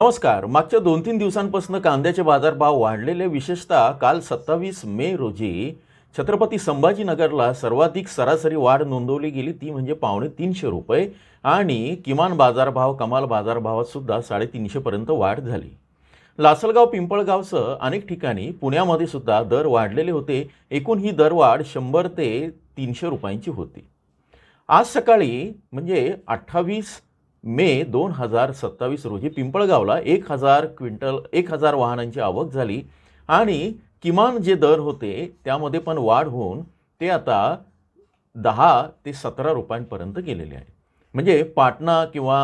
नमस्कार. मागच्या 2-3 दिवसांपासून कांद्याचे बाजारभाव वाढलेले, विशेषतः काल 27 मे रोजी छत्रपती संभाजीनगरला सर्वाधिक सरासरी वाढ नोंदवली गेली, ती म्हणजे ₹350 आणि किमान बाजारभाव कमाल बाजारभावात सुद्धा 350 पर्यंत वाढ झाली. लासलगाव पिंपळगावसह अनेक ठिकाणी पुण्यामध्ये सुद्धा दर वाढलेले होते. एकूण ही दरवाढ 100 ते ₹300 होती. आज सकाळी म्हणजे 28 मे 2027 रोजी पिंपळगावला 1000 वाहनांची आवक झाली आणि किमान जे दर होते त्यामध्ये पण वाढ होऊन ते आता 10 ते ₹17 गेलेले आहे. म्हणजे पाटणा किंवा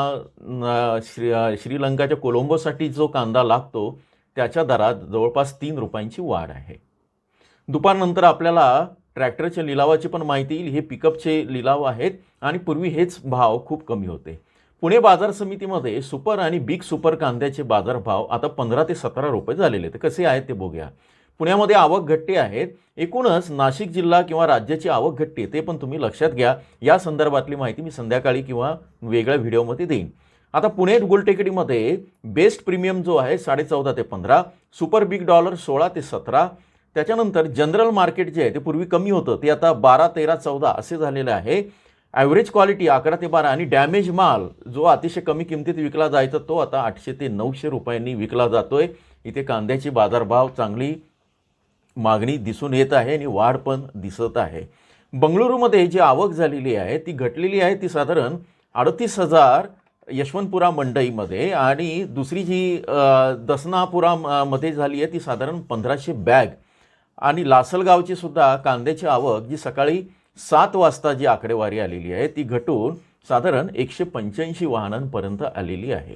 श्रीलंकाच्या कोलंबोसाठी जो कांदा लागतो त्याच्या दरात जवळपास ₹3 वाढ आहे. दुपारनंतर आपल्याला ट्रॅक्टरच्या लिलावाची पण माहिती येईल. हे पिकअपचे लिलाव आहेत आणि पूर्वी हेच भाव खूप कमी होते. पुणे बाजार समितीमध्ये सुपर आणि बिग सुपर कांद्याचे बाजारभाव आता ₹15 ते ₹17 झालेले आहेत. कसे आहेत ते बघूया. पुण्यामध्ये आवक घटते आहेत. एकूणच नाशिक जिल्हा किंवा राज्याची आवक घटते ते पण तुम्ही लक्षात घ्या. या संदर्भातली माहिती मी संध्याकाळी किंवा वेगळ्या व्हिडिओमध्ये देईन. आता पुणे गुलटेकडीमध्ये बेस्ट प्रीमियम जो आहे 14.5 ते 15, सुपर बिग डॉलर 16 ते 17. त्याच्यानंतर जनरल मार्केट जे आहे ते पूर्वी कमी होतं ते आता 12, 13, 14 असे झालेले आहे. ॲव्हरेज क्वालिटी 11 ते 12 आणि डॅमेज माल जो अतिशय कमी किमतीत विकला जायचा तो आता ₹800 ते ₹900 विकला जातोय. इथे कांद्याची बाजारभाव चांगली मागणी दिसून येत आहे आणि वाढ पण दिसत आहे. बंगळुरूमध्ये जी आवक झालेली आहे ती घटलेली आहे. ती साधारण 38,000 यशवंतपुरा मंडईमध्ये आणि दुसरी जी दसनापुरामध्ये झाली आहे ती साधारण 1500 बॅग. आणि लासलगावची सुद्धा कांद्याची आवक जी सकाळी 7 वाजता जी आकडेवारी आलेली आहे ती घटून साधारण 185 वाहनांपर्यंत आलेली आहे.